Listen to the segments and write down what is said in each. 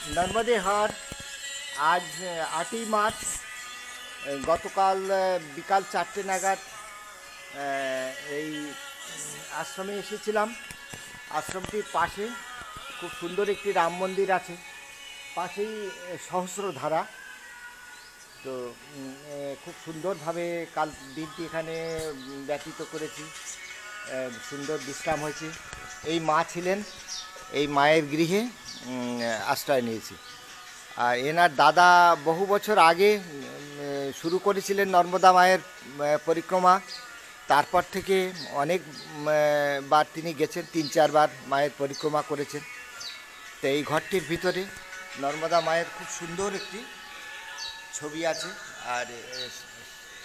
নর্মদে হাট আজ 8ই মার্চ। গতকাল বিকাল 4টে নাগাদ এই আশ্রমে এসেছিলাম। আশ্রমটির পাশে খুব সুন্দর একটি রাম মন্দির আছে, পাশেই সহস্রধারা। তো খুব সুন্দরভাবে কাল দিনটি এখানে ব্যতীত করেছি, সুন্দর বিশ্রাম হয়েছে। এই মা ছিলেন, এই মায়ের গৃহে আশ্রয় নিয়েছি। আর এনার দাদা বহু বছর আগে শুরু করেছিলেন নর্মদা মায়ের পরিক্রমা। তারপর থেকে অনেক বার তিনি গেছেন, 3-4 বার মায়ের পরিক্রমা করেছেন। তো এই ঘরটির ভিতরে নর্মদা মায়ের খুব সুন্দর একটি ছবি আছে, আর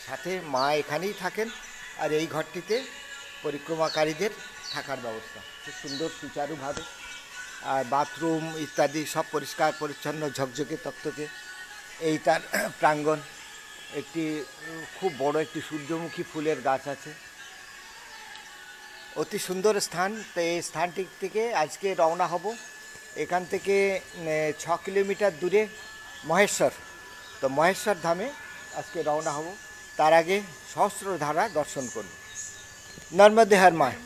সাথে মা এখানেই থাকেন। আর এই ঘরটিতে পরিক্রমাকারীদের থাকার ব্যবস্থা খুব সুন্দর সুচারুভাবে, আর বাথরুম ইত্যাদি সব পরিষ্কার পরিচ্ছন্ন, ঝকঝকে তকতকে। এই তার প্রাঙ্গণ। একটি খুব বড় একটি সূর্যমুখী ফুলের গাছ আছে, অতি সুন্দর স্থান। তো এই স্থানটি থেকে আজকে রওনা হব। এখান থেকে 6 কিলোমিটার দূরে মহেশ্বর। তো মহেশ্বর ধামে আজকে রওনা হব। তার আগে সহস্রধারা দর্শন করব। নর্মদে হার মায়।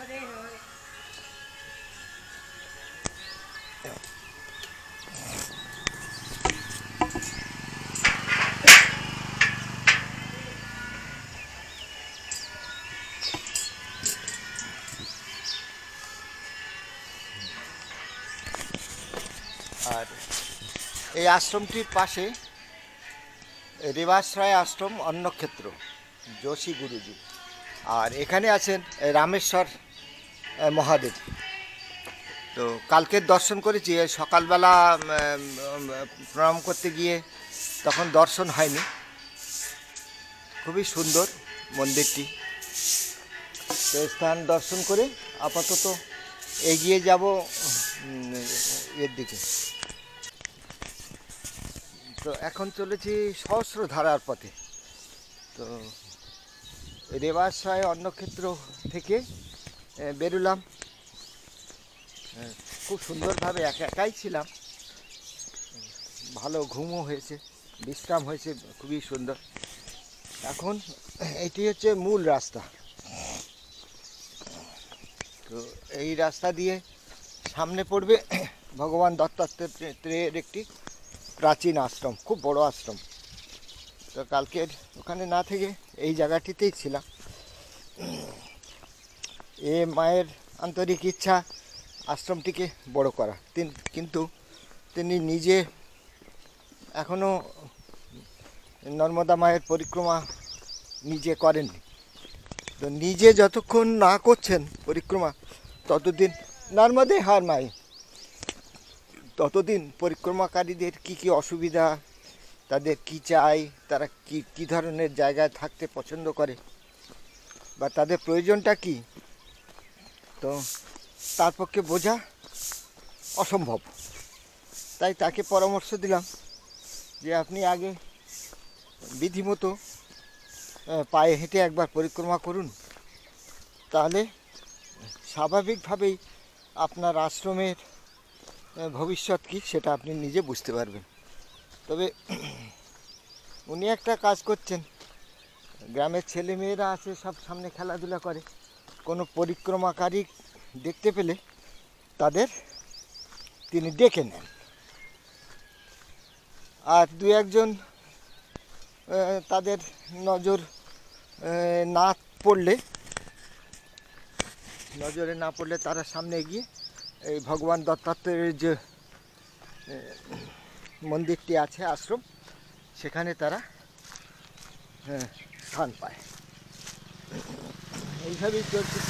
আর এই আশ্রমটির পাশে রেবাশ্রয় আশ্রম অন্নক্ষেত্র যোশী গুরুজি, আর এখানে আছেন রামেশ্বর মহাদেব। তো কালকের দর্শন করেছি, সকালবেলা প্রণাম করতে গিয়ে তখন দর্শন হয়নি। খুবই সুন্দর মন্দিরটি। তো স্থান দর্শন করে আপাতত এগিয়ে যাব এর দিকে। তো এখন চলেছি সহস্রধারার পথে। তো রেবাশ্রয় অন্নক্ষেত্র থেকে বেরোলাম। খুব সুন্দরভাবে একাই ছিলাম, ভালো ঘুমও হয়েছে, বিশ্রাম হয়েছে, খুবই সুন্দর। এখন এটি হচ্ছে মূল রাস্তা। তো এই রাস্তা দিয়ে সামনে পড়বে ভগবান দত্তাত্রেয়ের একটি প্রাচীন আশ্রম, খুব বড় আশ্রম। তো কালকের ওখানে না থেকে এই জায়গাটিতেই ছিলাম। এ মায়ের আন্তরিক ইচ্ছা আশ্রমটিকে বড় করা, কিন্তু তিনি নিজে এখনও নর্মদা মায়ের পরিক্রমা নিজে করেননি। তো নিজে যতক্ষণ না করছেন পরিক্রমা, ততদিন নর্মদে হার মাই, ততদিন পরিক্রমাকারীদের কি কি অসুবিধা, তাদের কি চাই, তারা কি ধরনের জায়গায় থাকতে পছন্দ করে, বা তাদের প্রয়োজনটা কি, তো তার পক্ষে বোঝা অসম্ভব। তাই তাকে পরামর্শ দিলাম যে আপনি আগে বিধিমতো পায়ে হেঁটে একবার পরিক্রমা করুন, তাহলে স্বাভাবিকভাবেই আপনার আশ্রমের ভবিষ্যৎ কী সেটা আপনি নিজে বুঝতে পারবেন। তবে উনি একটা কাজ করছেন, গ্রামের ছেলেমেয়েরা আছে, সব সামনে খেলাধুলা করে, কোনো পরিক্রমাকারী দেখতে পেলে তাদের তিনি ডেকে নেন। আর 2-1 তাদের নজরে না পড়লে তারা সামনে গিয়ে এই ভগবান দত্তাত্রেয়ের যে মন্দিরটি আছে, আশ্রম, সেখানে তারা স্থান পায়। এইভাবেই চলছে।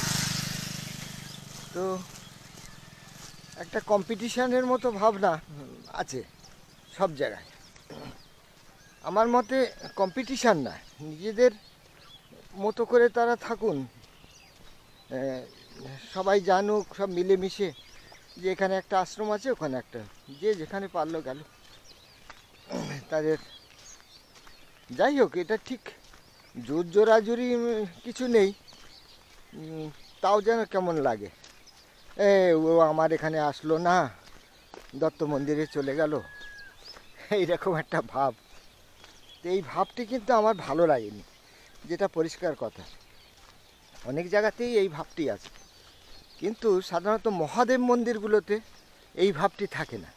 তো একটা কম্পিটিশানের মতো ভাবনা আছে সব জায়গায়। আমার মতে কম্পিটিশান না, নিজেদের মতো করে তারা থাকুন, সবাই জানুক, সব মিলেমিশে যে এখানে একটা আশ্রম আছে, ওখানে একটা, যে যেখানে পারলো গেল। তাদের যাই হোক, এটা ঠিক জোর জোরাজুরি কিছু নেই, তাও যেন কেমন লাগে, ও আমার এখানে আসলো না, দত্ত মন্দিরে চলে গেল, এইরকম একটা ভাব। তো এই ভাবটি কিন্তু আমার ভালো লাগেনি, যেটা পরিষ্কার কথা। অনেক জায়গাতেই এই ভাবটি আছে, কিন্তু সাধারণত মহাদেব মন্দিরগুলোতে এই ভাবটি থাকে না।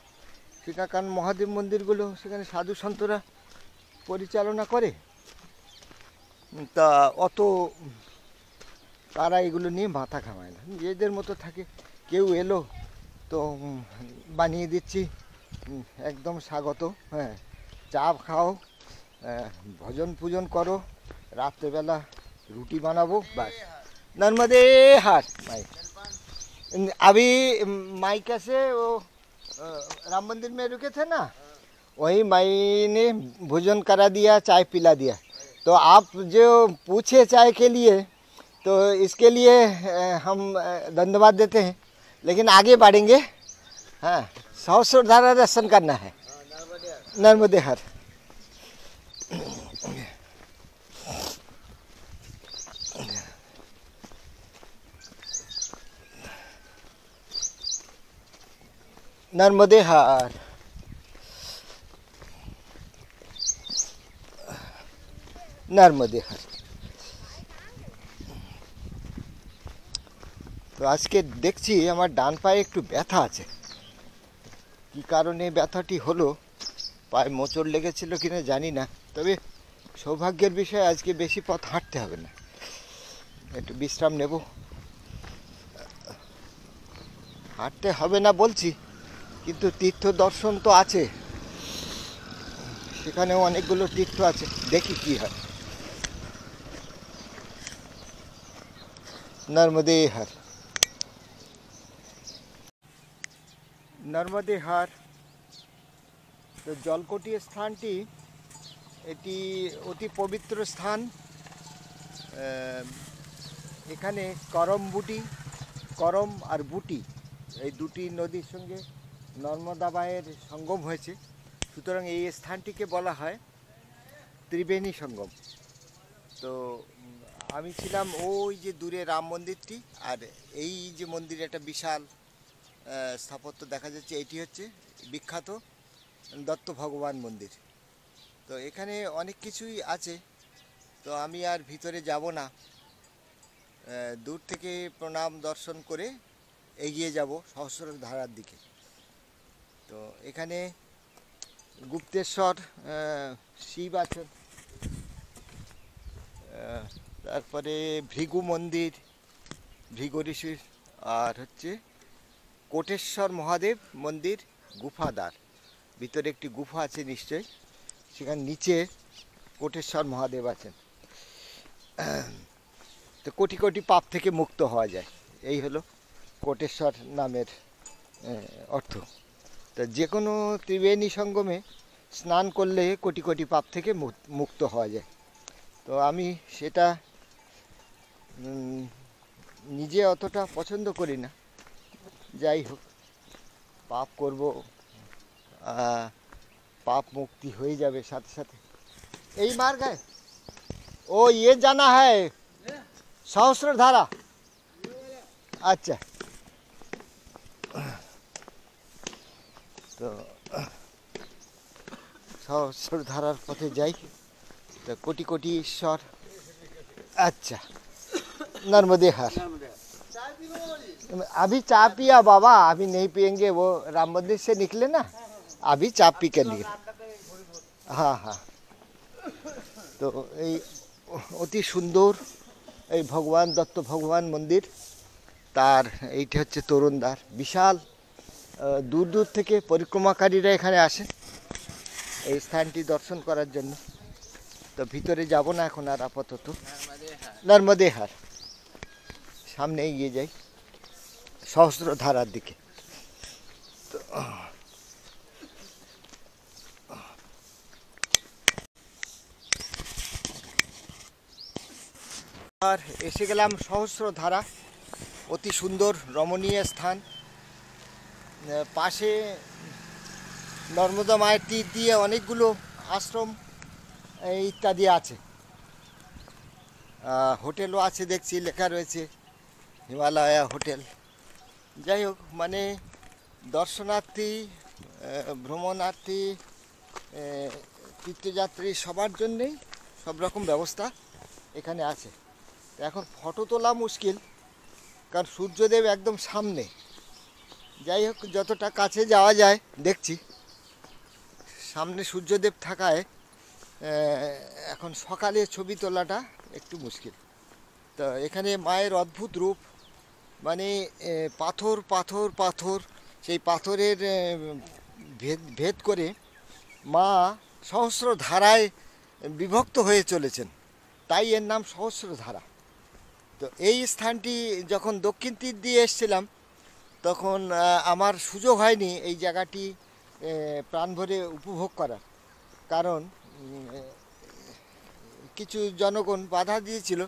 সেখানে কারণ মহাদেব মন্দিরগুলো সেখানে সাধু সন্তরা পরিচালনা করে, তা অত তারা এগুলো নিয়ে মাথা ঘামায় না, নিজেদের মতো থাকে। কেউ এলো তো বানিয়ে দিচ্ছি, একদম স্বাগত, হ্যাঁ, চা খাও, ভজন পূজন করো, রাত্রেবেলা রুটি बनाबो बस। नर्मदे हार माई अभी माई कैसे वो राम मंदिर में रुके थे ना, वही माई ने भोजन करा दिया, चाय पिला दिया। तो आप जो पूछे चाय के लिए, तो इसके लिए हम धन्यवाद देते हैं, लेकिन आगे बढ़ेंगे। हाँ, सहस्त्रधारा दर्शन करना है, नर्मदे हर। नर्मदे हार, नर्मदे हार। তো আজকে দেখছি আমার ডান পায়ে একটু ব্যথা আছে। কী কারণে ব্যথাটি হলো, পায়ে মোচড় লেগেছিল কিনা জানি না, তবে সৌভাগ্যের বিষয় আজকে বেশি পথ হাঁটতে হবে না, একটু বিশ্রাম নেব। হাঁটতে হবে না বলছি, কিন্তু তীর্থ দর্শন তো আছে, সেখানেও অনেকগুলো তীর্থ আছে, দেখি কি হয়। নর্মদে হার, নর্মদে হার। তো জলকটি স্থানটি এটি অতি পবিত্র স্থান। এখানে করম আর বুটি, এই দুটি নদীর সঙ্গে নর্মদাবায়ের সঙ্গম হয়েছে, সুতরাং এই স্থানটিকে বলা হয় ত্রিবেণী সঙ্গম। তো আমি ছিলাম ওই যে দূরে রাম মন্দিরটি, আর এই যে মন্দির, একটা বিশাল স্থাপত্য দেখা যাচ্ছে, এটি হচ্ছে বিখ্যাত দত্ত ভগবান মন্দির। তো এখানে অনেক কিছুই আছে, তো আমি আর ভিতরে যাব না, দূর থেকে প্রণাম দর্শন করে এগিয়ে যাব সহস্রধারার দিকে। তো এখানে গুপ্তেশ্বর শিব আছেন, তারপরে ভৃগু মন্দির, ভৃগু ঋষির, আর হচ্ছে কোটেশ্বর মহাদেব মন্দির, গুফাদ্বার, ভিতরে একটি গুফা আছে নিশ্চয়ই, সেখানে নিচে কোটেশ্বর মহাদেব আছেন। তো কোটি কোটি পাপ থেকে মুক্ত হওয়া যায়, এই হলো কোটেশ্বর নামের অর্থ। তো যে কোনো ত্রিবেণী সঙ্গমে স্নান করলে কোটি কোটি পাপ থেকে মুক্ত হওয়া যায়। তো আমি সেটা নিজে অতটা পছন্দ করি না, যাই হোক, পাপ করব, पाप मुक्ति हो ही जावे साथ साथ। यही मार्ग है, ओ ये जाना है सहस्त्रधारा। अच्छा, तो सहस्त्रधारार पथे जाई, तो कोटि कोटि ईश्वर। अच्छा, नर्मदे हार। अभी चा पिया बाबा, अभी नहीं पियेंगे, वो राम मंदिर से निकले ना, अभी चा पी कर निकले। हाँ हाँ, तो অতি সুন্দর এই ভগবান দত্ত ভগবান মন্দির, তার এইটা হচ্ছে তরুণদ্বার, বিশাল, দূর দূর থেকে পরিক্রমাকারীরা এখানে আসে এই স্থানটি দর্শন করার জন্য। তো ভিতরে যাব না এখন আর আপাতত, নর্মদে হার, সামনে এগিয়ে যাই সহস্রধারার দিকে। তো আর এসে গেলাম সহস্রধারা, অতি সুন্দর রমণীয় স্থান। পাশে নর্মদা মায়ের তীর দিয়ে অনেকগুলো আশ্রম ইত্যাদি আছে, হোটেলও আছে, দেখছি লেখা রয়েছে হিমালয়া হোটেল। যাই হোক, মানে দর্শনার্থী, ভ্রমণার্থী, তীর্থযাত্রী সবার জন্যেই সব রকম ব্যবস্থা এখানে আছে। এখন ফটো তোলা মুশকিল, কারণ সূর্যদেব একদম সামনে। যাই হোক, যতটা কাছে যাওয়া যায় দেখছি। সামনে সূর্যদেব থাকায় এখন সকালে ছবি তোলাটা একটু মুশকিল। তো এখানে মায়ের অদ্ভুত রূপ, মানে পাথর পাথর পাথর, সেই পাথরের ভেদ ভেদ করে মা সহস্র ধারায় বিভক্ত হয়ে চলেছেন, তাই এর নাম সহস্রধারা। তো এই স্থানটি যখন দক্ষিণ তীর দিয়ে এসেছিলাম তখন আমার সুযোগ হয়নি এই জায়গাটি প্রাণ ভরে উপভোগ করার, কারণ কিছু জনগণ বাধা দিয়েছিল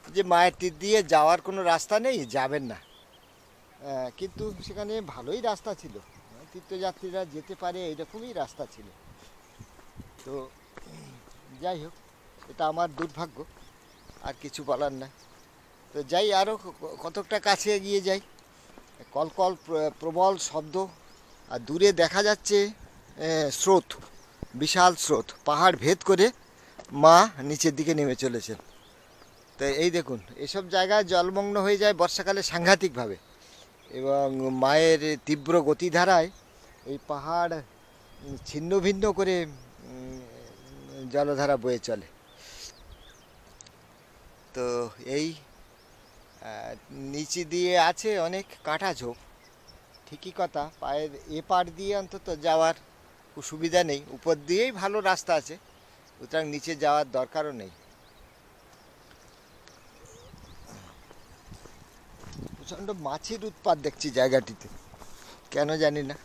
যে মায়ের তীর দিয়ে যাওয়ার কোনো রাস্তা নেই, যাবেন না। কিন্তু সেখানে ভালোই রাস্তা ছিল, তীর্থযাত্রীরা যেতে পারে এইরকমই রাস্তা ছিল। তো যাই হোক, এটা আমার দুর্ভাগ্য, আর কিছু বলার না। তো যাই, আরও কতকটা কাছে এগিয়ে যাই। কলকল প্রবল শব্দ, আর দূরে দেখা যাচ্ছে স্রোত, বিশাল স্রোত, পাহাড় ভেদ করে মা নিচের দিকে নেমে চলেছেন। তো এই দেখুন, এসব জায়গায় জলমগ্ন হয়ে যায় বর্ষাকালে সাংঘাতিকভাবে, এবং মায়ের তীব্র গতিধারায় এই পাহাড় ছিন্ন ভিন্ন করে জলধারা বয়ে চলে। তো এই নিচে দিয়ে আছে অনেক কাঁটা ঝোপ, ঠিকই কথা, পায়ের এপার দিয়ে অন্তত যাওয়ার সুবিধা নেই, উপর দিয়েই ভালো রাস্তা আছে, সুতরাং নিচে যাওয়ার দরকারও নেই। প্রচণ্ড মাছের উৎপাত দেখছি জায়গাটিতে, কেন জানি না।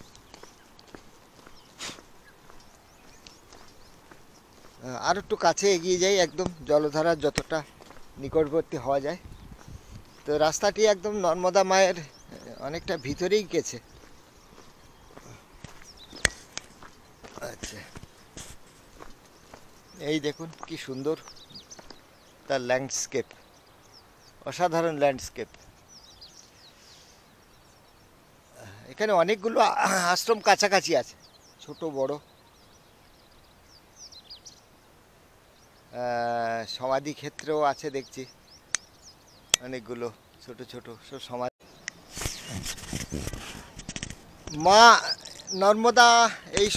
আর একটু কাছে এগিয়ে যাই, একদম জলধারার যতটা নিকটবর্তী হওয়া যায়। তো রাস্তাটি একদম নর্মদা মায়ের অনেকটা ভিতরেই গেছে। আচ্ছা, এই দেখুন কি সুন্দর তার ল্যান্ডস্কেপ, অসাধারণ ল্যান্ডস্কেপ। এখানে অনেকগুলো আশ্রম কাছাকাছি আছে, ছোট বড়। সমাধি ক্ষেত্রেও আছে দেখছি অনেকগুলো ছোট ছোট সমাধি। মা নর্মদা এই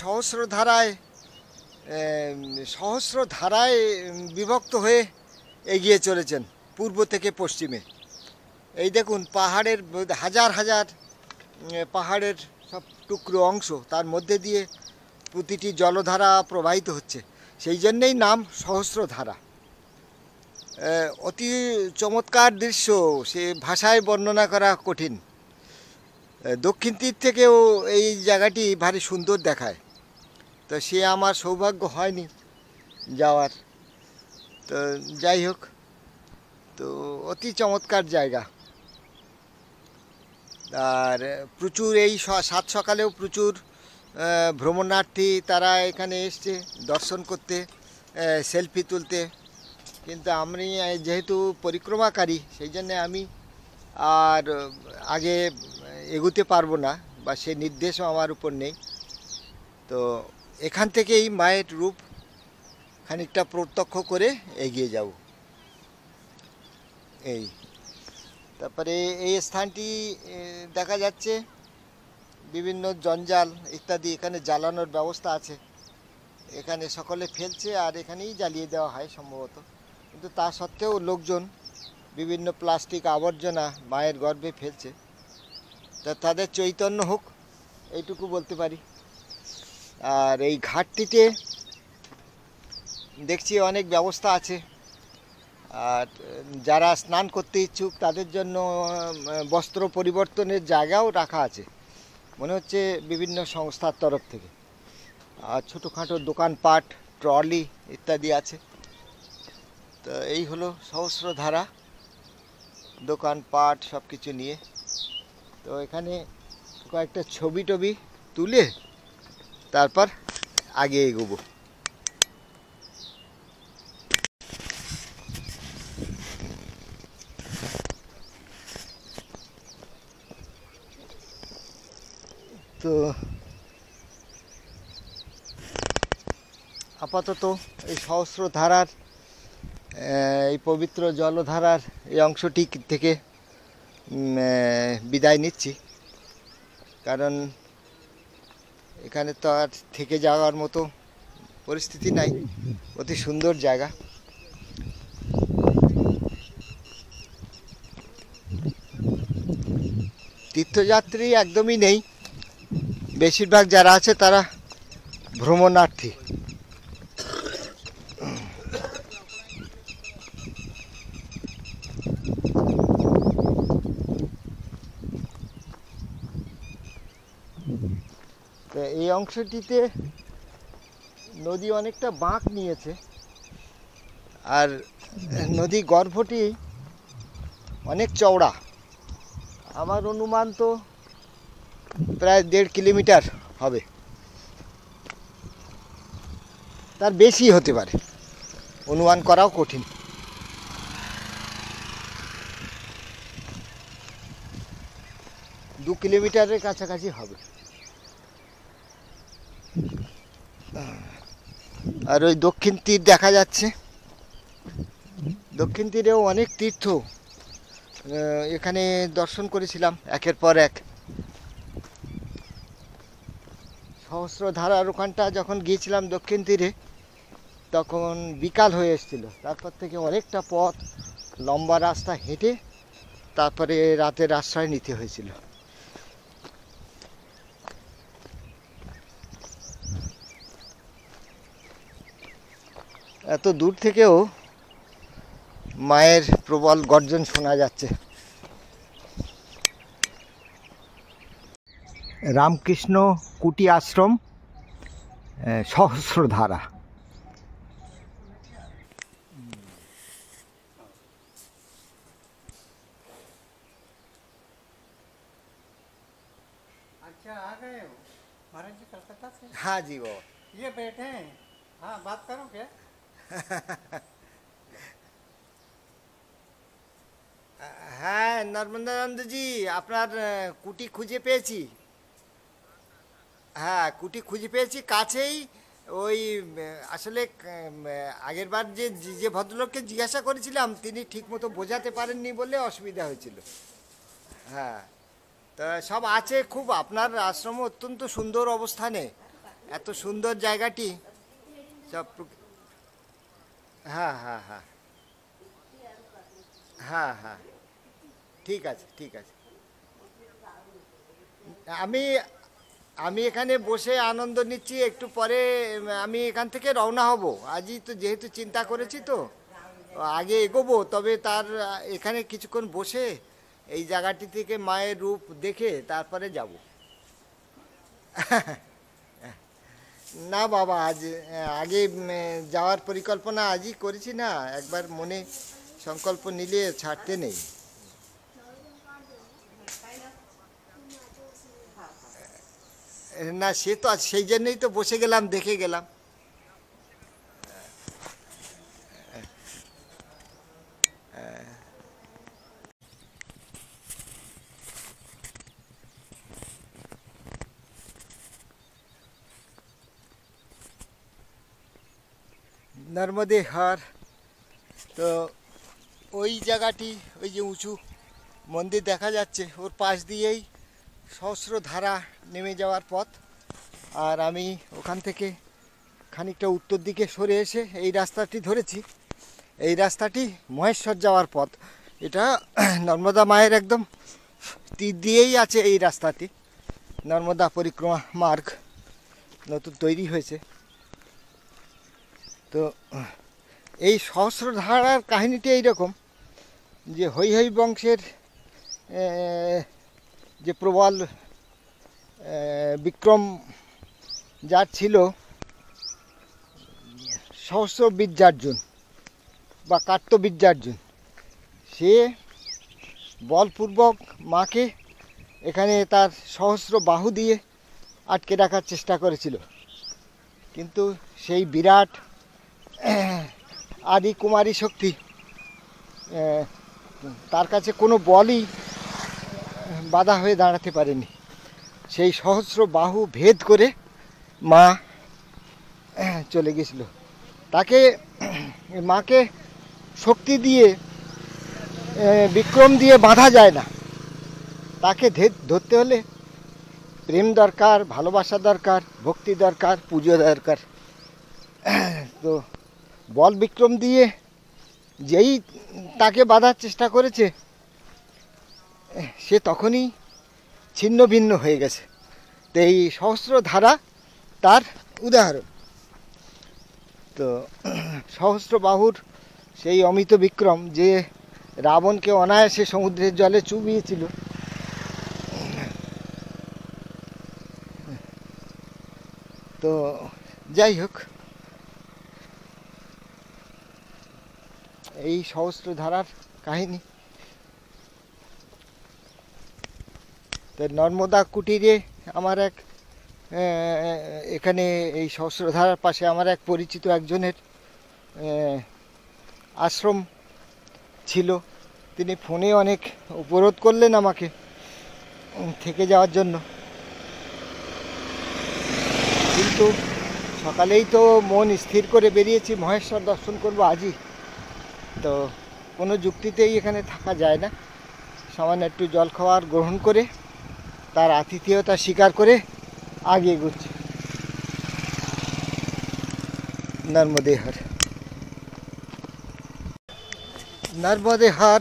সহস্রধারায় বিভক্ত হয়ে এগিয়ে চলেছেন পূর্ব থেকে পশ্চিমে। এই দেখুন, পাহাড়ের হাজার হাজার পাহাড়ের সব টুকরো অংশ, তার মধ্যে দিয়ে প্রতিটি জলধারা প্রবাহিত হচ্ছে, সেই জন্যেই নাম সহস্রধারা। অতি চমৎকার দৃশ্য, সে ভাষায় বর্ণনা করা কঠিন। দক্ষিণ তীর থেকেও এই জায়গাটি ভারী সুন্দর দেখায়, তো সে আমার সৌভাগ্য হয়নি যাওয়ার। তো যাই হোক, তো অতি চমৎকার জায়গা। আর প্রচুর এই সাত সকালেও প্রচুর ভ্রমণার্থী তারা এখানে এসছে দর্শন করতে, সেলফি তুলতে। কিন্তু আমি যেহেতু পরিক্রমাকারী, সেই জন্যে আমি আর আগে এগুতে পারবো না, বা সে নির্দেশও আমার উপর নেই। তো এখান থেকেই মায়ের রূপ খানিকটা প্রত্যক্ষ করে এগিয়ে যাব। এই তারপরে এই স্থানটি দেখা যাচ্ছে বিভিন্ন জঞ্জাল ইত্যাদি, এখানে জ্বালানোর ব্যবস্থা আছে, এখানে সকলে ফেলছে আর এখানেই জ্বালিয়ে দেওয়া হয় সম্ভবত। কিন্তু তা সত্ত্বেও লোকজন বিভিন্ন প্লাস্টিক আবর্জনা মায়ের গর্ভে ফেলছে, তা তাদের চৈতন্য হোক, এইটুকু বলতে পারি। আর এই ঘাটটিতে দেখছি অনেক ব্যবস্থা আছে, আর যারা স্নান করতে ইচ্ছুক তাদের জন্য বস্ত্র পরিবর্তনের জায়গাও রাখা আছে, মনে হচ্ছে বিভিন্ন সংস্থার তরফ থেকে। আর ছোটোখাটো দোকানপাট, ট্রলি ইত্যাদি আছে। তো এই হলো সহস্রধারা, দোকানপাট সব কিছু নিয়ে। তো এখানে কয়েকটা ছবি টবি তুলে তারপর আগে এগোবো। তো তো আপাতত এই সহস্রধারার এই পবিত্র জলধারার এই অংশটি থেকে বিদায় নিচ্ছি, কারণ এখানে তো আর থেকে যাওয়ার মতো পরিস্থিতি নাই। অতি সুন্দর জায়গা। তীর্থযাত্রী একদমই নেই, বেশিরভাগ যারা আছে তারা ভ্রমণার্থী। তো এই অংশটিতে নদী অনেকটা বাঁক নিয়েছে, আর নদী গর্ভটি অনেক চওড়া। আমার অনুমান তো প্রায় 1.5 কিলোমিটার হবে, তার বেশি হতে পারে, অনুমান করাও কঠিন। দু কিলোমিটারের কাছাকাছি হবে। আর ওই দক্ষিণ তীর দেখা যাচ্ছে। দক্ষিণ তীরেও অনেক তীর্থ এখানে দর্শন করেছিলাম একের পর এক। সহস্রধারার ওখানটা যখন গিয়েছিলাম দক্ষিণ তীরে, তখন বিকাল হয়ে এসেছিল। তারপর থেকে অনেকটা পথ, লম্বা রাস্তা হেঁটে তারপরে রাতের আশ্রয় নিতে হয়েছিল। এত দূর থেকেও মায়ের প্রবল গর্জন শোনা যাচ্ছে। রামকৃষ্ণ কুটি আশ্রম, সহস্রধারা। अच्छा, आ गए हो महाराज जी कलकत्ता से? हाँ जी, वो ये बैठे हैं। हाँ, बात करो क्या? হ্যাঁ নর্মদানন্দজি, আপনার কুটি খুঁজে পেয়েছি। হ্যাঁ, কুটি খুঁজে পেয়েছি কাছেই। ওই আসলে আগের বার যে যে ভদ্রলোককে জিজ্ঞাসা করেছিলাম, তিনি ঠিকমতো বোঝাতে পারেননি বলে অসুবিধা হয়েছিল। হ্যাঁ, তা সব আছে খুব। আপনার আশ্রম অত্যন্ত সুন্দর অবস্থানে, এত সুন্দর জায়গাটি সব। হ্যাঁ হ্যাঁ হ্যাঁ হ্যাঁ হ্যাঁ, ঠিক আছে ঠিক আছে। আমি আমি এখানে বসে আনন্দ নিচ্ছি। একটু পরে আমি এখান থেকে রওনা হব। আজই তো যেহেতু চিন্তা করেছি, তো আগে এগোবো। তবে তার এখানে কিছুক্ষণ বসে এই জায়গাটি থেকে মায়ের রূপ দেখে তারপরে যাব। না বাবা, আজ আগে যাওয়ার পরিকল্পনা আজই করেছি না। একবার মনে সংকল্প নিলে ছাড়তে নেই। না, সে তো সেই জন্যই তো বসে গেলাম, দেখে গেলাম। নর্মদে হার। তো ওই জায়গাটি, ওই যে উঁচু মন্দির দেখা যাচ্ছে, ওর পাশ দিয়েই সহস্রধারা নেমে যাওয়ার পথ। আর আমি ওখান থেকে খানিকটা উত্তর দিকে সরে এসে এই রাস্তাটি ধরেছি। এই রাস্তাটি মহেশ্বর যাওয়ার পথ। এটা নর্মদা মায়ের একদম তীর দিয়েই আছে এই রাস্তাটি। নর্মদা পরিক্রমা মার্গ নতুন তৈরি হয়েছে। তো এই সহস্রধারার কাহিনীটি এইরকম যে হৈহয় বংশের যে প্রবল বিক্রম যার ছিল, সহস্রবিদ্যার্জুন বা কার্তবীর্যার্জুন, সে বলপূর্বক মাকে এখানে তার সহস্র বাহু দিয়ে আটকে রাখার চেষ্টা করেছিল। কিন্তু সেই বিরাট আদি কুমারী শক্তি, তার কাছে কোনো বলই বাধা হয়ে দাঁড়াতে পারেনি। সেই সহস্র বাহু ভেদ করে মা চলে গেছিল। তাকে মাকে শক্তি দিয়ে বিক্রম দিয়ে বাঁধা যায় না, তাকে ধরতে হলে প্রেম দরকার, ভালোবাসা দরকার, ভক্তি দরকার, পুজো দরকার। তো বল বিক্রম দিয়ে যেই তাকে বাঁধার চেষ্টা করেছে সে তখনই ছিন্ন ভিন্ন হয়ে গেছে। তো এই সহস্র ধারা তার উদাহরণ। তো সহস্র বাহুর সেই অমিত বিক্রম যে রাবণকে অনায়াসে সমুদ্রের জলে চুবিয়েছিল, তো যাই হোক, এই সহস্র ধারার কাহিনী। তো নর্মদা কুটিরে আমার এক এখানে এই সহস্রধারার পাশে আমার এক পরিচিত একজনের আশ্রম ছিল। তিনি ফোনে অনেক উপরোধ করলেন আমাকে থেকে যাওয়ার জন্য, কিন্তু সকালেই তো মন স্থির করে বেরিয়েছি মহেশ্বর দর্শন করব আজই। তো কোনো যুক্তিতেই এখানে থাকা যায় না। সামান্য একটু জলখাবার গ্রহণ করে তার আতিথেয়তা স্বীকার করে আগে এগোচ্ছি নর্মদেহার। নর্মদেহার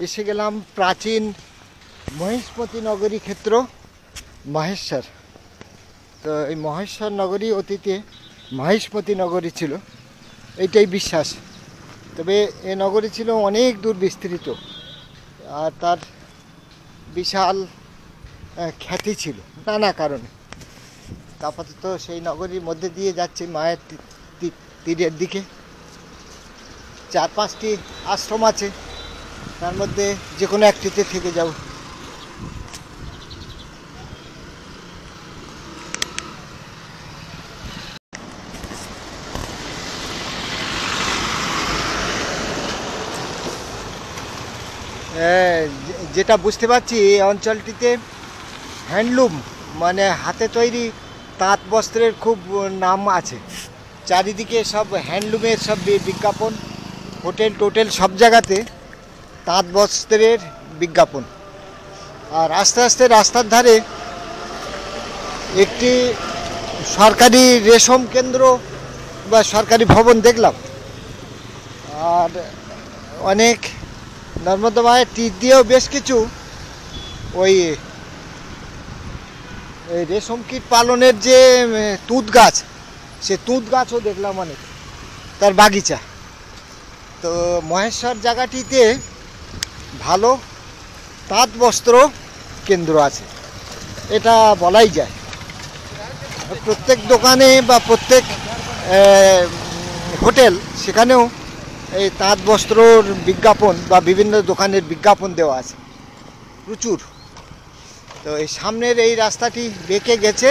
এসে গেলাম প্রাচীন মহিষ্মতি নগরী ক্ষেত্র মহেশ্বর। তো এই মহেশ্বর নগরী অতীতে মহিষ্মতি নগরী ছিল, এইটাই বিশ্বাস। তবে এ নগরী ছিল অনেক দূর বিস্তৃত, আর তার বিশাল খ্যাতি ছিল নানা কারণে। আপাতত সেই নগরীর মধ্যে দিয়ে যাচ্ছে মায়ের তীরের দিকে। 4-5টি আশ্রম আছে, তার মধ্যে যে কোনো একটিতে থেকে যাব। যেটা বুঝতে পারছি এই অঞ্চলটিতে হ্যান্ডলুম মানে হাতে তৈরি তাঁত বস্ত্রের খুব নাম আছে। চারিদিকে সব হ্যান্ডলুমের সব বিজ্ঞাপন, হোটেল টোটেল সব জায়গাতে তাঁত বস্ত্রের বিজ্ঞাপন। আর আস্তে আস্তে রাস্তার ধারে একটি সরকারি রেশম কেন্দ্র বা সরকারি ভবন দেখলাম। আর অনেক নর্মদা মায়ের তীর দিয়েও বেশ কিছু ওই রেশম কীট পালনের যে তুঁত গাছ, সে তুঁত গাছও দেখলাম অনেক, তার বাগিচা। তো মহেশ্বর জায়গাটিতে ভালো তাঁত বস্ত্র কেন্দ্র আছে, এটা বলাই যায়। প্রত্যেক দোকানে বা প্রত্যেক হোটেল সেখানেও এই তাঁত বস্ত্রর বিজ্ঞাপন বা বিভিন্ন দোকানের বিজ্ঞাপন দেওয়া আছে প্রচুর। তো এই সামনের এই রাস্তাটি বেঁকে গেছে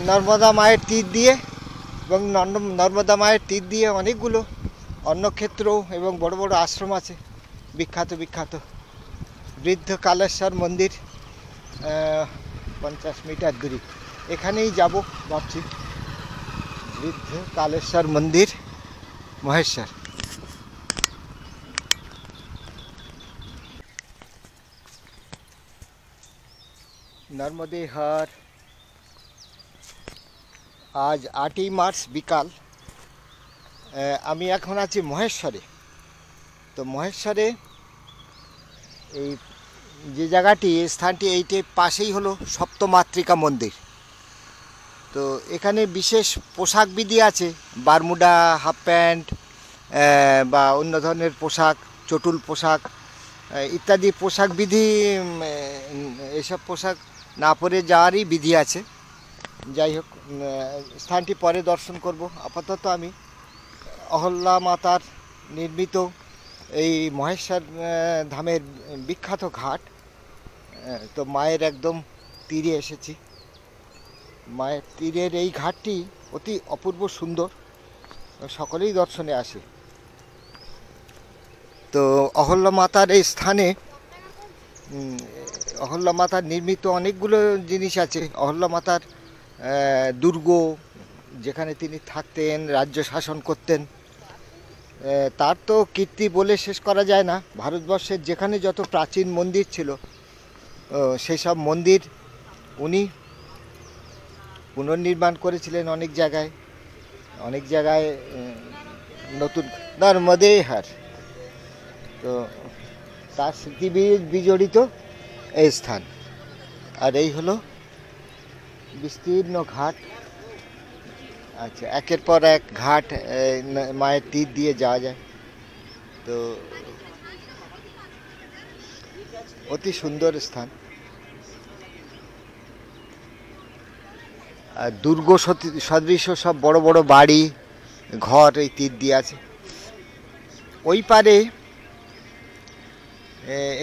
নর্মদা মায়ের তীর দিয়ে, এবং নর্মদা মায়ের তীর দিয়ে অনেকগুলো অন্নক্ষেত্র এবং বড় বড় আশ্রম আছে, বিখ্যাত বিখ্যাত। বৃদ্ধ কালেশ্বর মন্দির 50 মিটার দূরে, এখানেই যাব ভাবছি। বৃদ্ধ কালেশ্বর মন্দির মহেশ্বর। নর্মদেহার আজ 8ই মার্চ বিকাল। আমি এখন আছি মহেশ্বরে। তো মহেশ্বরে এই যে জায়গাটি, স্থানটি এইটির পাশেই হলো সপ্তমাতৃকা মন্দির। তো এখানে বিশেষ পোশাক বিধি আছে, বারমুডা, হাফ প্যান্ট বা অন্য ধরনের পোশাক, চটুল পোশাক ইত্যাদি পোশাক বিধি, এসব পোশাক না পরে যাওয়ারই বিধি আছে। যাই হোক, স্থানটি পরে দর্শন করব। আপাতত আমি অহল্যা মাতার নির্মিত এই মহেশ্বর ধামের বিখ্যাত ঘাট, তো মায়ের একদম তীরে এসেছি। মায়ের তীরের এই ঘাটটি অতি অপূর্ব সুন্দর, সকলেই দর্শনে আসে। তো অহল্যা মাতার এই স্থানে অহল্যা মাতার নির্মিত অনেকগুলো জিনিস আছে। অহল্যা মাতার দুর্গ, যেখানে তিনি থাকতেন, রাজ্য শাসন করতেন, তার তো কীর্তি বলে শেষ করা যায় না। ভারতবর্ষের যেখানে যত প্রাচীন মন্দির ছিল, সেই সব মন্দির উনি পুনর্নির্মাণ করেছিলেন অনেক জায়গায়। অনেক জায়গায় নতুন নর্মদে হার, তো তার স্মৃতি বিজড়িত এই স্থান। আর এই হলো বিস্তীর্ণ ঘাট। আচ্ছা, একের পর এক ঘাট, মায়ের তীর দিয়ে যাওয়া যায়। তো অতি সুন্দর স্থান। আর দুর্গ সদৃশ সব বড় বড় বাড়ি ঘর এই তীর দিয়ে আছে। ওই পারে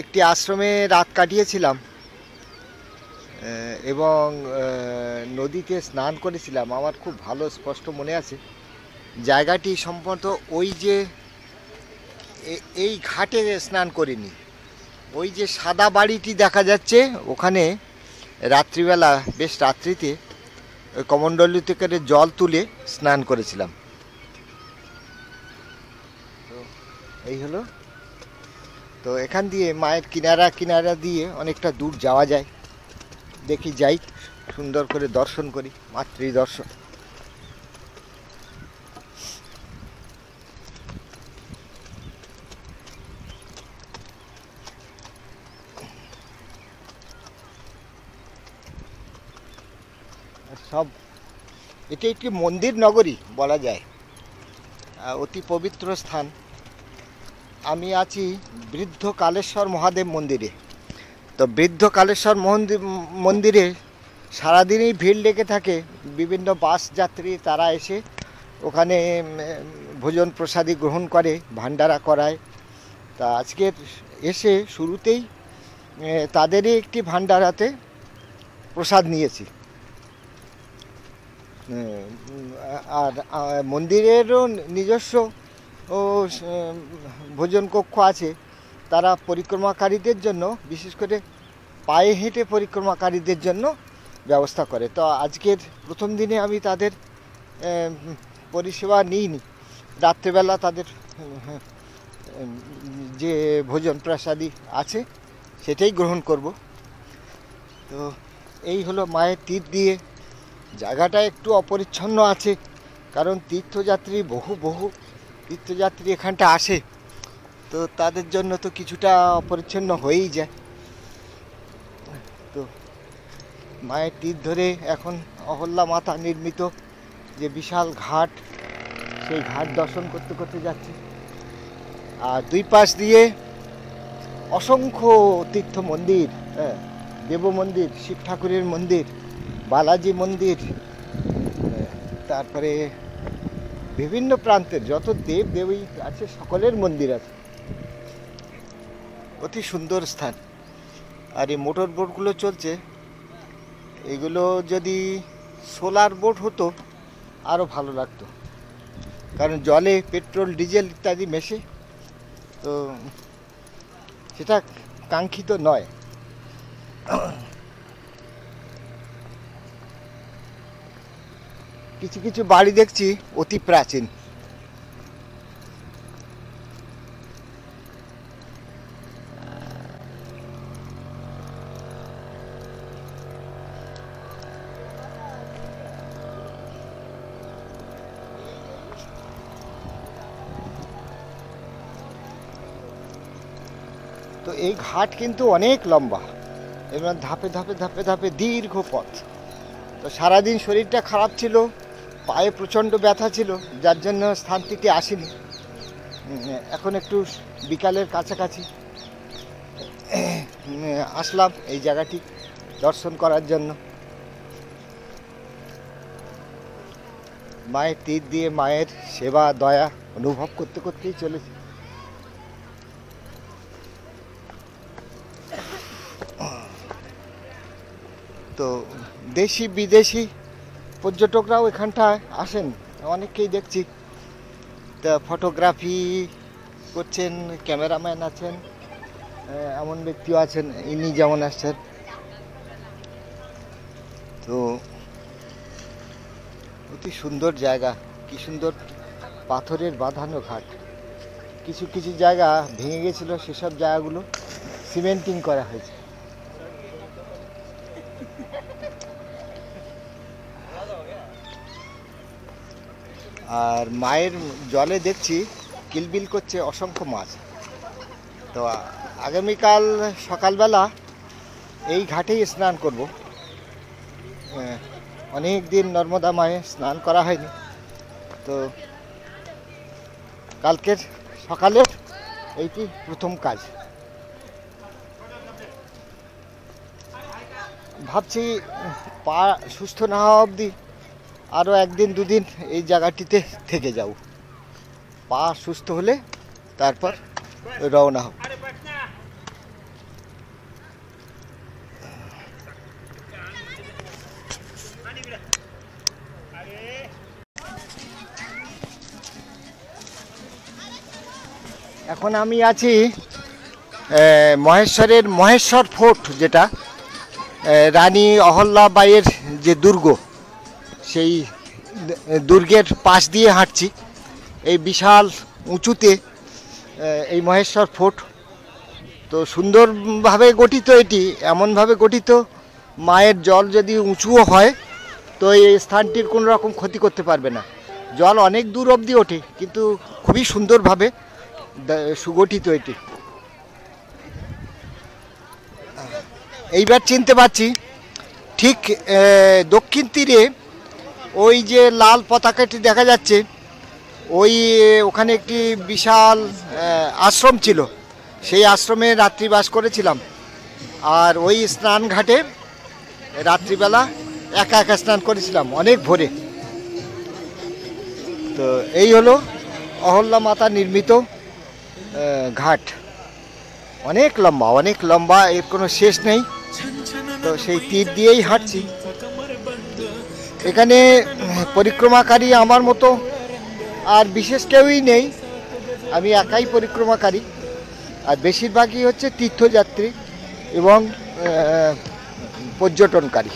একটি আশ্রমে রাত কাটিয়েছিলাম এবং নদীতে স্নান করেছিলাম। আমার খুব ভালো স্পষ্ট মনে আছে। জায়গাটি সম্ভবত ওই যে এই ঘাটে স্নান করিনি, ওই যে সাদা বাড়িটি দেখা যাচ্ছে ওখানে রাত্রিবেলা, বেশ রাত্রিতে ওই কমণ্ডলু থেকে জল তুলে স্নান করেছিলাম। তো এই হলো। তো এখান দিয়ে মায়ের কিনারা দিয়ে অনেকটা দূর যাওয়া যায়। দেখি যাই, সুন্দর করে দর্শন করি, মাতৃ দর্শন। সব এটি একটি মন্দির নগরী বলা যায়, অতি পবিত্র স্থান। আমি আছি বৃদ্ধ কালেশ্বর মহাদেব মন্দিরে। তো বৃদ্ধ কালেশ্বর মন্দিরে সারাদিনই ভিড় লেগে থাকে। বিভিন্ন বাস যাত্রী তারা এসে ওখানে ভোজন প্রসাদী গ্রহণ করে, ভান্ডারা করায়। তা আজকের এসে শুরুতেই তাদেরই একটি ভান্ডারাতে প্রসাদ নিয়েছি। আর মন্দিরেরও নিজস্ব ভোজন কক্ষ আছে। তারা পরিক্রমাকারীদের জন্য, বিশেষ করে পায়ে হেঁটে পরিক্রমাকারীদের জন্য ব্যবস্থা করে। তো আজকের প্রথম দিনে আমি তাদের পরিষেবা নিইনি। রাত্রেবেলা তাদের যে ভোজন প্রসাদী আছে সেটাই গ্রহণ করব। তো এই হলো মায়ের তীর দিয়ে। জায়গাটা একটু অপরিচ্ছন্ন আছে, কারণ তীর্থযাত্রী বহু তীর্থযাত্রী এখানটা আসে। তো তাদের জন্য তো কিছুটা অপরিচ্ছন্ন হয়েই যায়। তো মায়ের তীর ধরে এখন অহল্যা মাতা নির্মিত যে বিশাল ঘাট, সেই ঘাট দর্শন করতে করতে যাচ্ছি। আর দুই পাশ দিয়ে অসংখ্য তীর্থ মন্দির, দেব মন্দির, শিব ঠাকুরের মন্দির, বালাজি মন্দির, তারপরে বিভিন্ন প্রান্তের যত দেব দেবী আছে সকলের মন্দির আছে। অতি সুন্দর স্থান। আর এই মোটর বোটগুলো চলছে, এগুলো যদি সোলার বোট হতো আরও ভালো লাগতো, কারণ জলে পেট্রোল ডিজেল ইত্যাদি মেশে, তো সেটা কাঙ্ক্ষিত নয়। কিছু কিছু বাড়ি দেখছি অতি প্রাচীন। তো এই ঘাট কিন্তু অনেক লম্বা এবং ধাপে ধাপে ধাপে ধাপে দীর্ঘ পথ। তো সারাদিন শরীরটা খারাপ ছিল, পায়ে প্রচণ্ড ব্যথা ছিল, যার জন্য স্থানটিতে আসিনি। এখন একটু বিকালের কাছাকাছি আসলাম এই জায়গাটি দর্শন করার জন্য। মায়ের তীর দিয়ে মায়ের সেবা দয়া অনুভব করতে করতেই চলেছি। তো দেশি বিদেশি পর্যটকরাও এখানটায় আসেন, অনেককেই দেখছি। তা ফটোগ্রাফি করছেন, ক্যামেরাম্যান আছেন, এমন ব্যক্তিও আছেন, ইনি যেমন আসছেন। তো অতি সুন্দর জায়গা, কি সুন্দর পাথরের বাঁধানো ঘাট। কিছু কিছু জায়গা ভেঙে গেছিল, সেসব জায়গাগুলো সিমেন্টিং করা হয়েছে। আর মায়ের জলে দেখছি কিলবিল করছে অসংখ্য মাছ। তো আগামীকাল সকালবেলা এই ঘাটেই স্নান করব। অনেক দিন নর্মদা মায়ে স্নান করা হয়নি, তো কালকের সকালের এইটি প্রথম কাজ। ভাবছি পা সুস্থ না হওয়া অবধি আরও একদিন দুদিন এই জায়গাটিতে থেকে যাব। পা সুস্থ হলে তারপর রওনা হব। এখন আমি আছি মহেশ্বরের মহেশ্বর ফোর্ট, যেটা রানী অহল্যাবাইয়ের যে দুর্গ, সেই দুর্গের পাশ দিয়ে হাঁটছি। এই বিশাল উঁচুতে এই মহেশ্বর ফোর্ট। তো সুন্দরভাবে গঠিত এটি, এমনভাবে গঠিত মায়ের জল যদি উঁচুও হয় তো এই স্থানটির কোনো রকম ক্ষতি করতে পারবে না। জল অনেক দূর অবধি ওঠে, কিন্তু খুবই সুন্দরভাবে সুগঠিত এটি। এইবার চিনতে পারছি, ঠিক দক্ষিণ তীরে ওই যে লাল পতাকাটি দেখা যাচ্ছে, ওখানে একটি বিশাল আশ্রম ছিল। সেই আশ্রমে রাত্রিবাস করেছিলাম। আর ওই স্নান ঘাটে রাত্রিবেলা একা একা স্নান করেছিলাম অনেক ভোরে। তো এই হলো অহল্যা মাতা নির্মিত ঘাট। অনেক লম্বা, অনেক লম্বা, এর কোনো শেষ নেই। তো সেই তীর দিয়েই হাঁটছি। এখানে পরিক্রমাকারী আমার মতো আর বিশেষ কেউই নেই, আমি একাই পরিক্রমাকারী। আর বেশিরভাগই হচ্ছে তীর্থযাত্রী এবং পর্যটনকারী।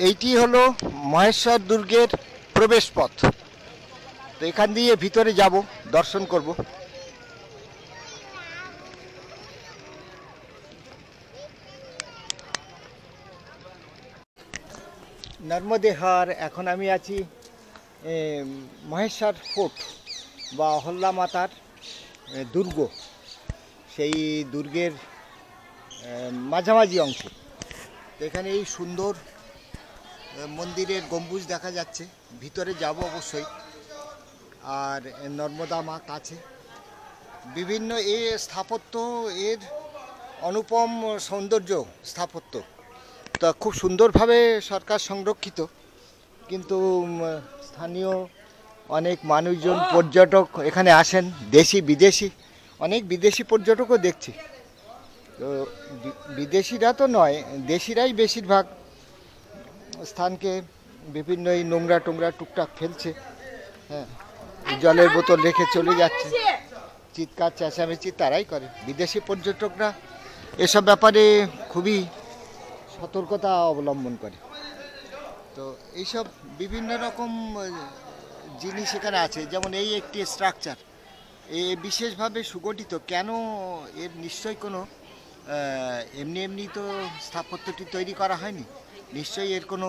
এইটি হলো মহেশ্বর দুর্গের প্রবেশ পথ। তো এখান দিয়ে ভিতরে যাব, দর্শন করব। নর্মদে হার। এখন আমি আছি মহেশ্বর ফোর্ট বা অহল্যা মাতার দুর্গ, সেই দুর্গের মাঝামাঝি অংশে। এখানে এই সুন্দর মন্দিরের গম্বুজ দেখা যাচ্ছে। ভিতরে যাব অবশ্যই। আর নর্মদা মা কাছে। বিভিন্ন এই স্থাপত্য, এর অনুপম সৌন্দর্য স্থাপত্য। তা খুব সুন্দরভাবে সরকার সংরক্ষিত। কিন্তু স্থানীয় অনেক মানুষজন, পর্যটক এখানে আসেন, দেশি বিদেশি, অনেক বিদেশি পর্যটকও দেখছি। তো বিদেশিরা তো নয়, দেশিরাই বেশিরভাগ স্থানকে বিভিন্ন এই নোংরা টোংরা টুকটাক ফেলছে। হ্যাঁ, জলের বোতল রেখে চলে যাচ্ছে। চিৎকার চেঁচামেচি তারাই করে। বিদেশি পর্যটকরা এসব ব্যাপারে খুবই সতর্কতা অবলম্বন করে। তো এইসব বিভিন্ন রকম জিনিস এখানে আছে। যেমন এই একটি স্ট্রাকচার, এ বিশেষভাবে সুগঠিত। কেন? এর নিশ্চয়ই কোনো এমনি এমনি তো স্থাপত্যটি তৈরি করা হয়নি। নিশ্চয়ই এর কোনো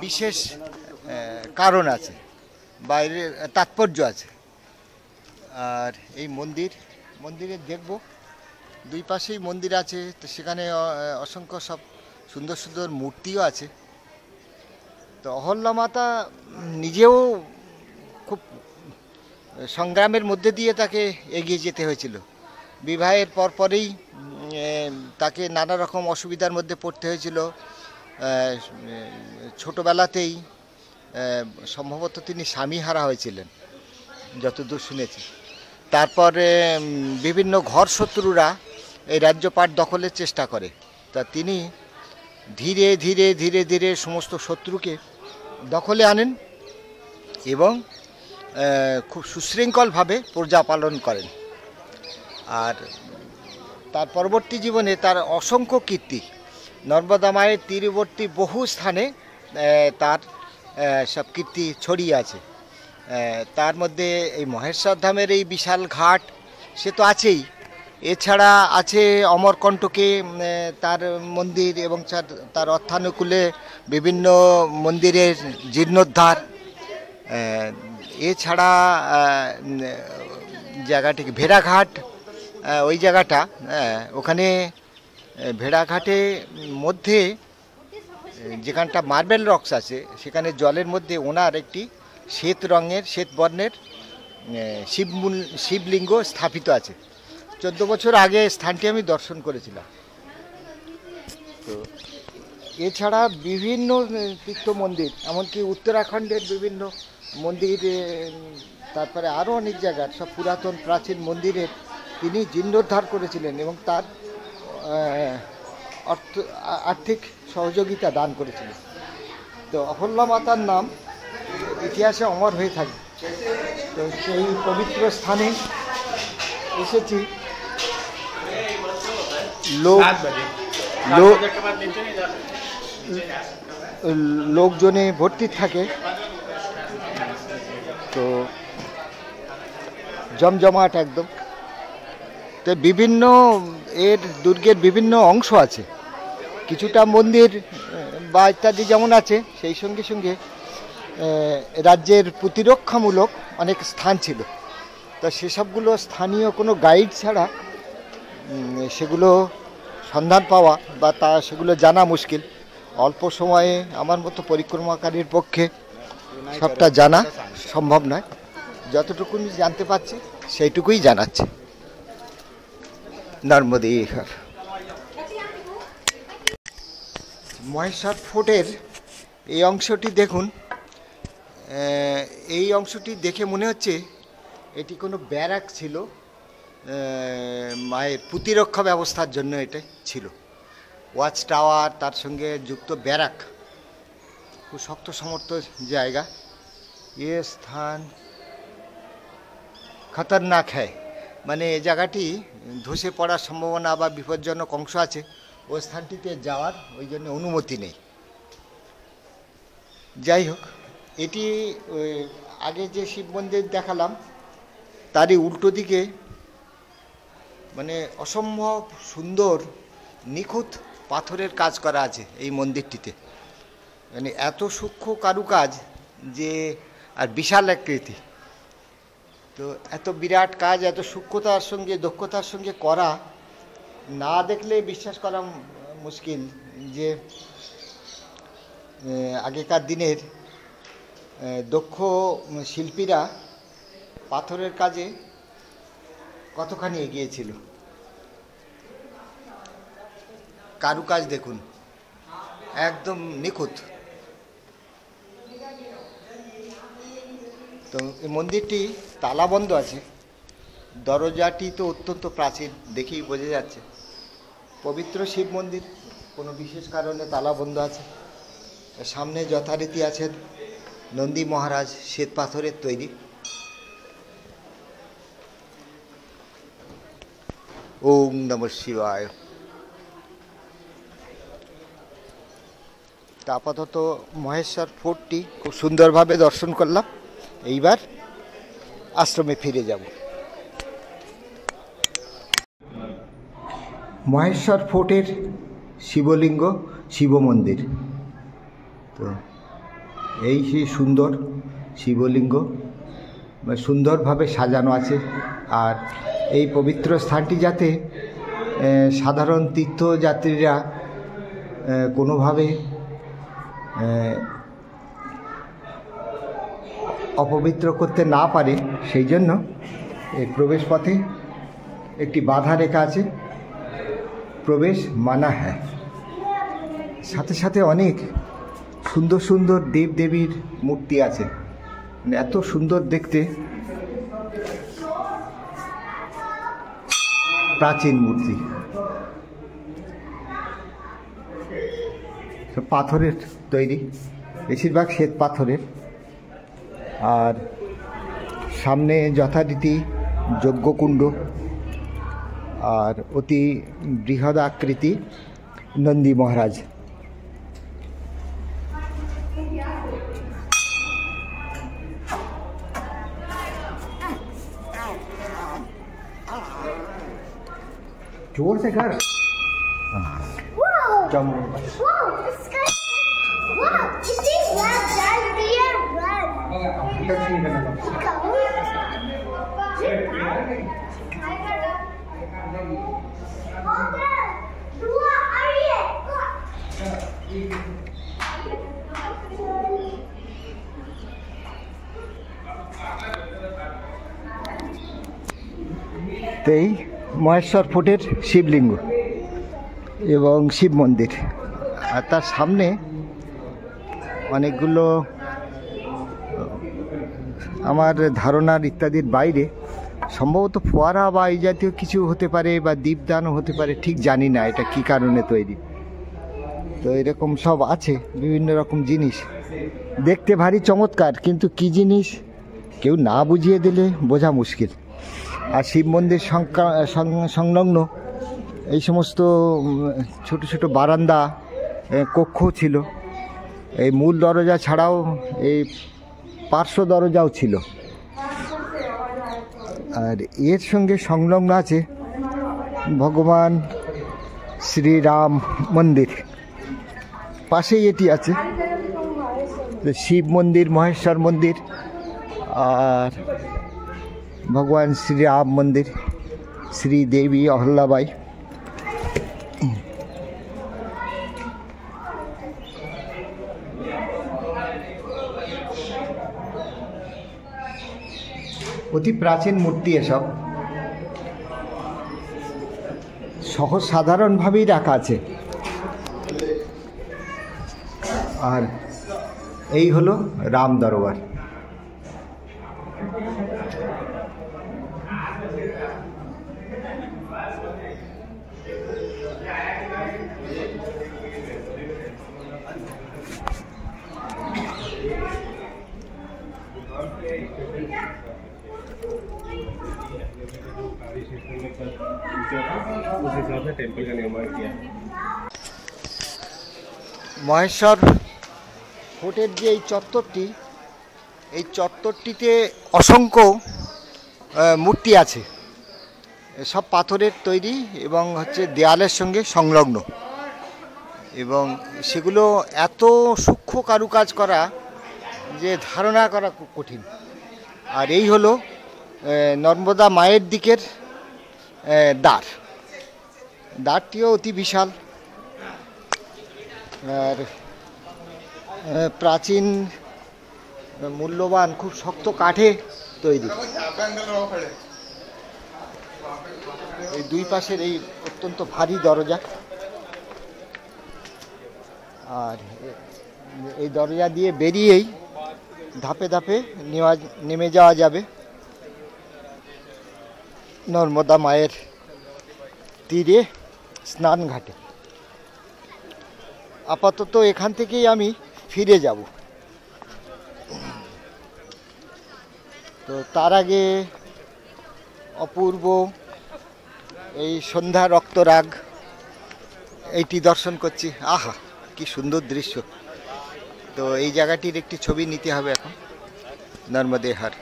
বিশেষ কারণ আছে, বাইরের তাৎপর্য আছে। আর এই মন্দিরে দেখব, দুই পাশেই মন্দির আছে। তো সেখানে অসংখ্য সব সুন্দর সুন্দর মূর্তিও আছে। তো অহল্যা মাতা নিজেও খুব সংগ্রামের মধ্যে দিয়ে তাকে এগিয়ে যেতে হয়েছিল। বিবাহের পরপরেই তাকে নানা রকম অসুবিধার মধ্যে পড়তে হয়েছিল। ছোটোবেলাতেই সম্ভবত তিনি স্বামীহারা হয়েছিলেন যতদূর শুনেছি। তারপরে বিভিন্ন ঘর শত্রুরা এই রাজ্যপাট দখলের চেষ্টা করে, তা তিনি ধীরে ধীরে ধীরে ধীরে সমস্ত শত্রুকে দখলে আনেন এবং খুব সুশৃঙ্খলভাবে প্রজা পালন করেন। আর তার পরবর্তী জীবনে তার অসংখ্য কীর্তি, নর্মদা মায়ের তীরবর্তী বহু স্থানে তার সব কীর্তি ছড়িয়ে আছে। তার মধ্যে এই মহেশ্বর ধামের এই বিশাল ঘাট সে তো আছেই, এছাড়া আছে অমরকণ্টকে তার মন্দির এবং তার অর্থানুকূলে বিভিন্ন মন্দিরের জীর্ণোদ্ধার। এছাড়া জায়গাটি ভেড়াঘাট, ওই জায়গাটা ওখানে ভেড়াঘাটে মধ্যে যেখানটা মার্বেল রক্স আছে সেখানে জলের মধ্যে ওনার একটি শ্বেত রঙের শ্বেত বর্ণের শিবলিঙ্গ স্থাপিত আছে। 14 বছর আগে স্থানটি আমি দর্শন করেছিলাম। তো এছাড়া বিভিন্ন তীর্থ মন্দির, এমনকি উত্তরাখণ্ডের বিভিন্ন মন্দির, তারপরে আরও অনেক জায়গার সব পুরাতন প্রাচীন মন্দিরের তিনি জীর্ণোদ্ধার করেছিলেন এবং তার আর্থিক সহযোগিতা দান করেছিলেন। তো অহল্যা মাতার নাম ইতিহাসে অমর হয়ে থাকে। তো সেই পবিত্র স্থানে এসেছি। লোকজনে ভর্তি থাকে, তো জমজমাট একদম। তো বিভিন্ন এর দুর্গের বিভিন্ন অংশ আছে, কিছুটা মন্দির বা ইত্যাদি যেমন আছে, সেই সঙ্গে সঙ্গে রাজ্যের প্রতিরক্ষামূলক অনেক স্থান ছিল। তো সেসবগুলো স্থানীয় কোনো গাইড ছাড়া সেগুলো সন্ধান পাওয়া বা সেগুলো জানা মুশকিল। অল্প সময়ে আমার মতো পরিক্রমাকারীর পক্ষে সবটা জানা সম্ভব নয়। যতটুকু জানতে পারছি সেইটুকুই জানাচ্ছি। নর্মদে মহেশ্বর ফোর্টের এই অংশটি দেখুন। এই অংশটি দেখে মনে হচ্ছে এটি কোনো ব্যারাক ছিল, মায়ের প্রতিরক্ষা ব্যবস্থার জন্য এটা ছিল। ওয়াচ টাওয়ার তার সঙ্গে যুক্ত ব্যারাক, খুব শক্ত সমর্থ জায়গা। এ স্থান খতরনাক হ্যায়, মানে এই জায়গাটি ধসে পড়ার সম্ভাবনা বা বিপজ্জনক অংশ আছে। ওই স্থানটিতে যাওয়ার ওই জন্য অনুমতি নেই। যাই হোক, এটি আগে যে শিব মন্দির দেখালাম তারই উল্টো দিকে মানে অসম্ভব সুন্দর নিখুঁত পাথরের কাজ করা আছে এই মন্দিরটিতে। মানে এত সূক্ষ্ম কারুকাজ যে, আর বিশাল আকৃতি। তো এত বিরাট কাজ এত সূক্ষ্মতার সঙ্গে দক্ষতার সঙ্গে করা, না দেখলে বিশ্বাস করা মুশকিল যে আগেকার দিনের দক্ষ শিল্পীরা পাথরের কাজে কতখানি এগিয়েছিল। কারুকাজ দেখুন, একদম নিখুঁত। তো এই মন্দিরটি তালাবন্ধ আছে, দরজাটি তো অত্যন্ত প্রাচীন, দেখেই বোঝা যাচ্ছে। পবিত্র শিব মন্দির, কোনো বিশেষ কারণে তালাবন্ধ আছে। সামনে যথারীতি আছেন নন্দী মহারাজ, শ্বেত পাথরের তৈরি। ওম নমঃ শিবায়। আপাতত মহেশ্বর ফোর্টটি খুব সুন্দরভাবে দর্শন করলাম। এইবার আশ্রমে ফিরে যাব। মহেশ্বর ফোর্টের শিবলিঙ্গ, শিব মন্দির। তো এই সেই সুন্দর শিবলিঙ্গ সুন্দরভাবে সাজানো আছে। আর এই পবিত্র স্থানটি যাতে সাধারণ তীর্থযাত্রীরা কোনোভাবে অপবিত্র করতে না পারে সেই জন্য এই প্রবেশ পথে একটি বাধা রেখা আছে, প্রবেশ মানা হ্যায়। সাথে সাথে অনেক সুন্দর সুন্দর দেবদেবীর মূর্তি আছে, মানে এত সুন্দর দেখতে, প্রাচীন মূর্তি, সব পাথরের তৈরি, বেশিরভাগ শ্বেত পাথরের। আর সামনে যথারীতি যজ্ঞকুণ্ড আর অতি বৃহৎ আকৃতি নন্দী মহারাজ। जोर से कर। Wow, this guy. Wow, it is red, clear red. তেই মহেশ্বর ফোর্টের শিবলিঙ্গ এবং শিব মন্দির, আর তার সামনে অনেকগুলো আমার ধারণার ইত্যাদির বাইরে সম্ভবত ফোয়ারা বা এই জাতীয় কিছু হতে পারে, বা দীপদানও হতে পারে, ঠিক জানি না এটা কী কারণে তৈরি। তো এরকম সব আছে বিভিন্ন রকম জিনিস, দেখতে ভারী চমৎকার, কিন্তু কী জিনিস কেউ না বুঝিয়ে দিলে বোঝা মুশকিল। আর শিব মন্দির সংলগ্ন এই সমস্ত ছোট ছোট বারান্দা, কক্ষ ছিল। এই মূল দরজা ছাড়াও এই পার্শ্ব দরজাও ছিল। আর এর সঙ্গে সংলগ্ন আছে ভগবান শ্রীরাম মন্দির, পাশেই এটি আছে শিব মন্দির, মহেশ্বর মন্দির আর ভগবান শ্রীরাম মন্দির, শ্রীদেবী অহল্যাবাই। অতি প্রাচীন মূর্তি এসব, সহজ সাধারণভাবেই রাখা আছে। আর এই হলো রাম দরবার। टेम्पल का निर्माण किया। মহেশ্বর ফোর্টের যে এই চত্বরটি, এই চত্বরটিতে অসংখ্য মূর্তি আছে, সব পাথরের তৈরি এবং হচ্ছে দেয়ালের সঙ্গে সংলগ্ন, এবং সেগুলো এত সূক্ষ্ম কারুকাজ করা যে ধারণা করা খুব কঠিন। আর এই হলো নর্মদা মায়ের দিকের দ্বারটিও অতি বিশাল, আর প্রাচীন মূল্যবান খুব শক্ত কাঠে তৈরি। এই দুই পাশের এই অত্যন্ত ভারী দরজা, আর এই দরজা দিয়ে বেরিয়েই ধাপে ধাপে নেমে যাওয়া যাবে নর্মদা মায়ের তীরে স্নান ঘাটে। আপাতত এখান থেকেই আমি ফিরে যাব। তো তার আগে অপূর্ব এই সন্ধ্যা রক্তরাগ এইটি দর্শন করছি। আহা, কি সুন্দর দৃশ্য! তো এই জায়গাটির একটি ছবি নিতে হবে এখন, নর্মদে হার।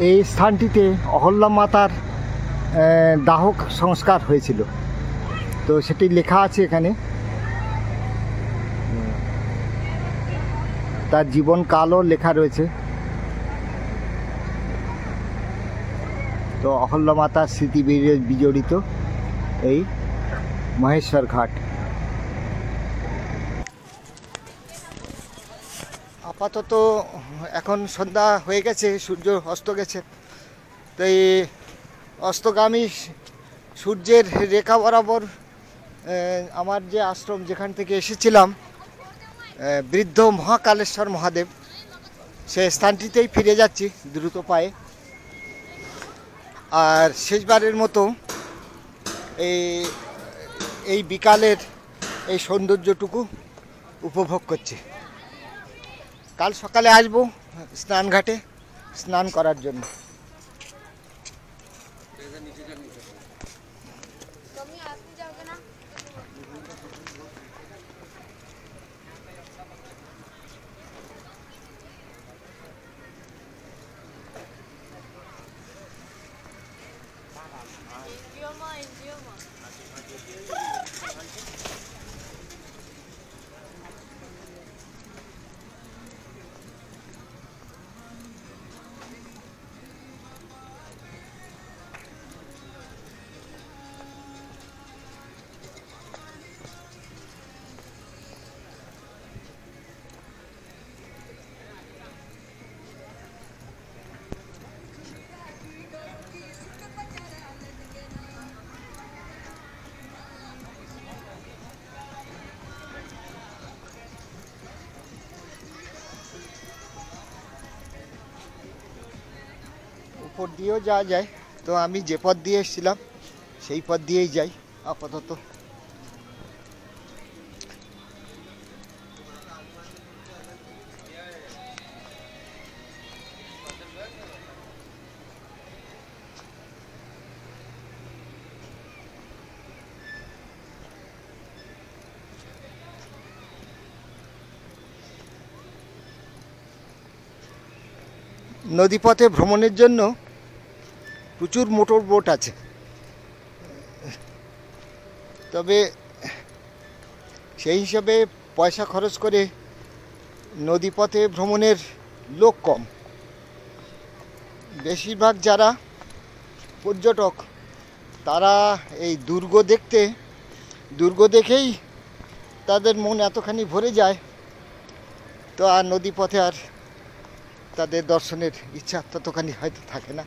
এই স্থানটিতে অহল্যা মাতার দাহ সংস্কার হয়েছিল, তো সেটি লেখা আছে এখানে। তার জীবনকালও লেখা রয়েছে। তো অহল্যা মাতার স্মৃতি বিজড়িত এই মহেশ্বর ঘাট। আপাতত এখন সন্ধ্যা হয়ে গেছে, সূর্য অস্ত গেছে। তো এই অস্তগামী সূর্যের রেখা বরাবর আমার যে আশ্রম, যেখান থেকে এসেছিলাম, বৃদ্ধ মহাকালেশ্বর মহাদেব, সে স্থানটিতেই ফিরে যাচ্ছি দ্রুত পায়ে। আর শেষবারের মতো এই বিকালের এই সৌন্দর্যটুকু উপভোগ করছি। কাল সকালে আসবো স্নানঘাটে স্নান করার জন্য। উপর দিয়েও যাওয়া যায়, তো আমি যে পথ দিয়ে এসেছিলাম সেই পথ দিয়েই যাই আপাতত। নদীপথে ভ্রমণের জন্য প্রচুর মোটর বোট আছে, তবে সেই হিসাবে পয়সা খরচ করে নদীপথে ভ্রমণের লোক কম। বেশিরভাগ যারা পর্যটক তারা এই দুর্গ দেখেই তাদের মন এতখানি ভরে যায়, তো আর নদীপথে আর তাদের দর্শনের ইচ্ছা ততখানি হয়তো থাকে না।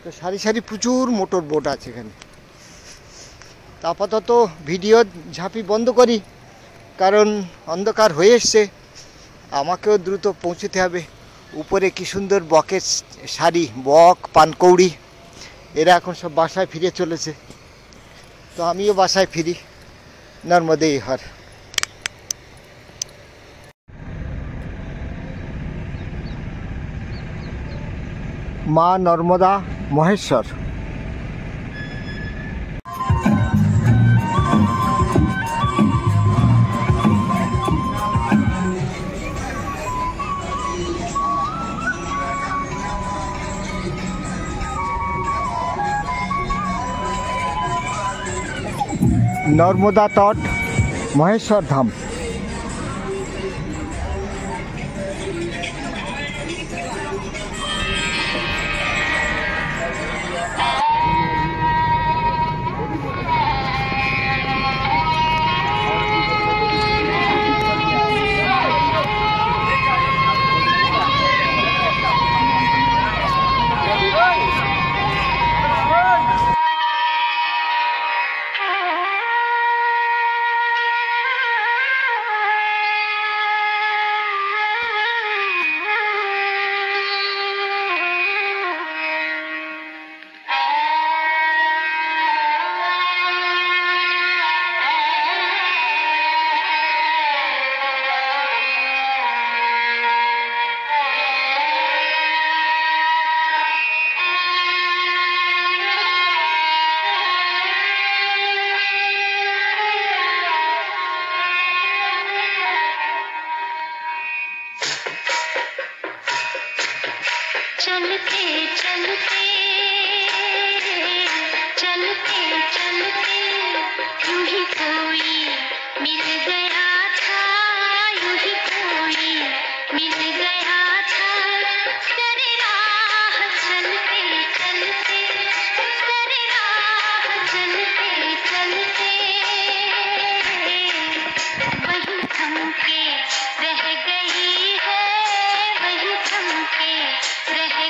তো সারি সারি প্রচুর মোটর বোট আছে এখানে। আপাতত ভিডিও ঝাঁপি বন্ধ করি, কারণ অন্ধকার হয়ে এসছে, আমাকেও দ্রুত পৌঁছতে হবে। উপরে কি সুন্দর বকের সারি, বক, পানকৌড়ি, এরা এখন সব বাসায় ফিরে চলেছে। তো আমিও বাসায় ফিরি। নর্মদে হর। মা নর্মদা মহেশ্বর। নর্মদা তট, মহেশ্বর ধাম। चलते चलते चलते चलते यूं ही कोई मिल गया था, यूं ही कोई मिल गया था। तेरे राह चलते चलते, तेरे राह चलते चलते वहीं थम के रह गई है। थम के रह